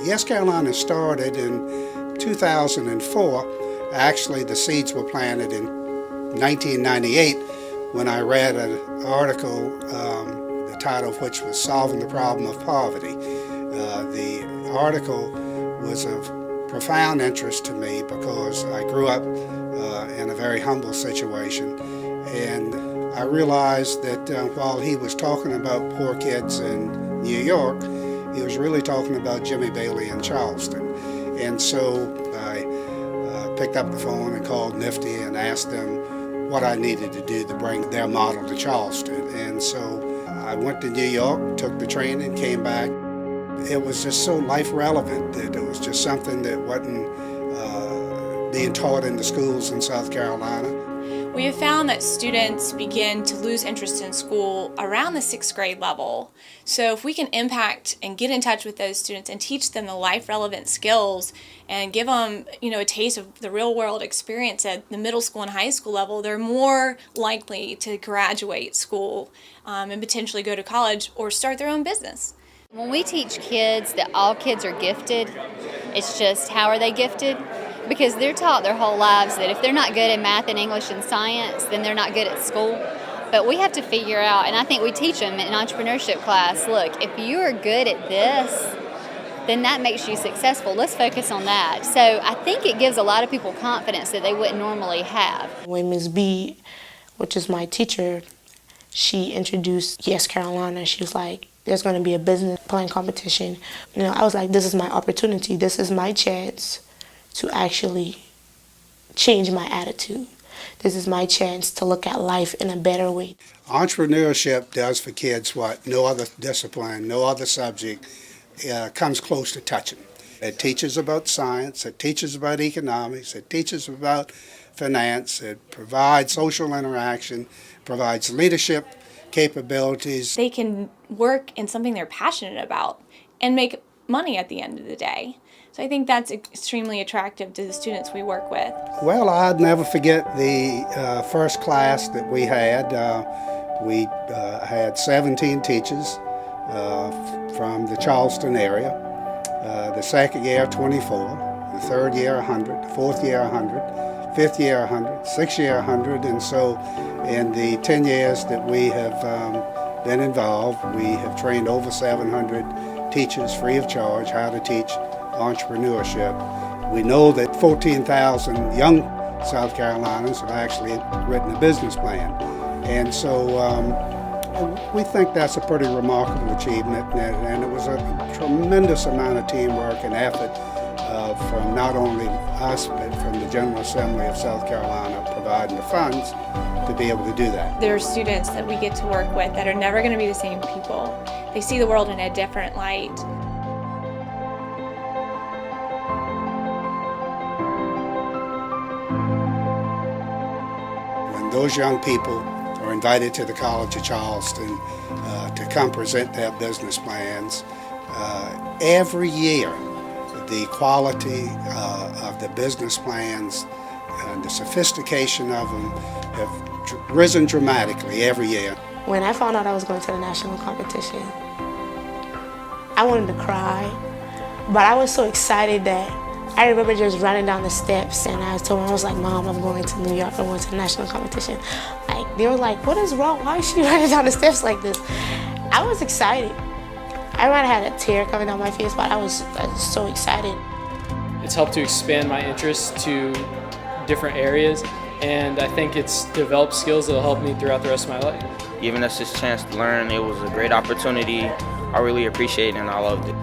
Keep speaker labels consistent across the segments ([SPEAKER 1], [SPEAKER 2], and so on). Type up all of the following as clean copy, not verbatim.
[SPEAKER 1] YEScarolina started in 2004. Actually, the seeds were planted in 1998 when I read an article, the title of which was Solving the Problem of Poverty. The article was of profound interest to me because I grew up in a very humble situation, and I realized that while he was talking about poor kids in New York, he was really talking about Jimmy Bailey in Charleston. And so I picked up the phone and called Nifty and asked them what I needed to do to bring their model to Charleston. And so I went to New York, took the training, came back. It was just so life relevant that it was just something that wasn't being taught in the schools in South Carolina.
[SPEAKER 2] We have found that students begin to lose interest in school around the 6th grade level. So if we can impact and get in touch with those students and teach them the life relevant skills and give them, a taste of the real world experience at the middle school and high school level, they're more likely to graduate school and potentially go to college or start their own business.
[SPEAKER 3] When we teach kids that all kids are gifted, it's just how are they gifted? Because they're taught their whole lives that if they're not good at math and English and science, then they're not good at school. But we have to figure out, and I think we teach them in entrepreneurship class, look, if you are good at this, then that makes you successful. Let's focus on that. So I think it gives a lot of people confidence that they wouldn't normally have.
[SPEAKER 4] When Ms. B, which is my teacher, she introduced YEScarolina, she was like, there's going to be a business plan competition. I was like, this is my opportunity. This is my chance to actually change my attitude. This is my chance to look at life in a better way.
[SPEAKER 1] Entrepreneurship does for kids what no other discipline, no other subject comes close to touching. It teaches about science, it teaches about economics, it teaches about finance, it provides social interaction, provides leadership capabilities.
[SPEAKER 2] They can work in something they're passionate about and make money at the end of the day. So I think that's extremely attractive to the students we work with.
[SPEAKER 1] Well, I'd never forget the first class that we had. We had 17 teachers from the Charleston area. The second year, 24. The third year, 100. The fourth year, 100. Fifth year, 100. Sixth year, 100. And so in the 10 years that we have been involved, we have trained over 700 teachers free of charge how to teach entrepreneurship. We know that 14,000 young South Carolinians have actually written a business plan. And so we think that's a pretty remarkable achievement, and it was a tremendous amount of teamwork and effort from not only us, but from the General Assembly of South Carolina providing the funds to be able to do that.
[SPEAKER 2] There are students that we get to work with that are never going to be the same people. They see the world in a different light.
[SPEAKER 1] Those young people are invited to the College of Charleston to come present their business plans. Every year, the quality of the business plans and the sophistication of them have risen dramatically every year.
[SPEAKER 4] When I found out I was going to the national competition, I wanted to cry, but I was so excited that I remember just running down the steps, and I told her, I was like, Mom, I'm going to New York, I'm going to the national competition. They were like, what is wrong? Why is she running down the steps like this? I was excited. I might have had a tear coming down my face, but I was so excited.
[SPEAKER 5] It's helped to expand my interests to different areas, and I think it's developed skills that will help me throughout the rest of my life.
[SPEAKER 6] Giving us this chance to learn, it was a great opportunity. I really appreciate it and I loved it.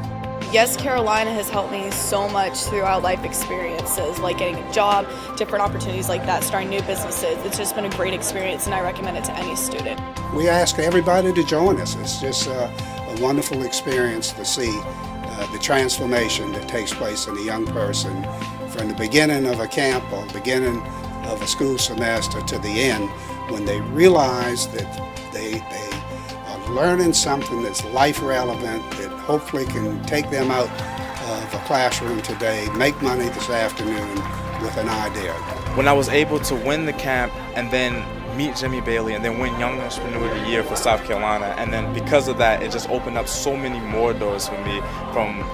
[SPEAKER 7] YEScarolina has helped me so much throughout life experiences, like getting a job, different opportunities like that, starting new businesses. It's just been a great experience, and I recommend it to any student.
[SPEAKER 1] We ask everybody to join us. It's just a wonderful experience to see the transformation that takes place in a young person from the beginning of a camp or beginning of a school semester to the end, when they realize that they are learning something that's life relevant, that hopefully can take them out of a classroom today, make money this afternoon with an idea.
[SPEAKER 8] When I was able to win the camp and then meet Jimmy Bailey and then win Young Entrepreneur of the Year for South Carolina, and then because of that, it just opened up so many more doors for me, from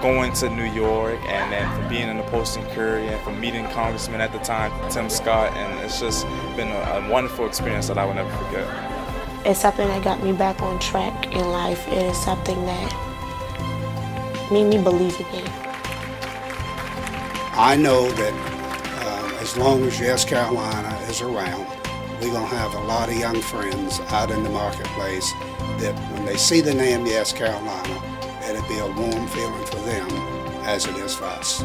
[SPEAKER 8] going to New York, and then from being in the Post-Inquiry, and from meeting Congressman at the time, Tim Scott, and it's just been a wonderful experience that I will never forget.
[SPEAKER 4] It's something that got me back on track in life. It is something that made me believe again.
[SPEAKER 1] I know that as long as YEScarolina is around, we're going to have a lot of young friends out in the marketplace that when they see the name YEScarolina, it'll be a warm feeling for them as it is for us.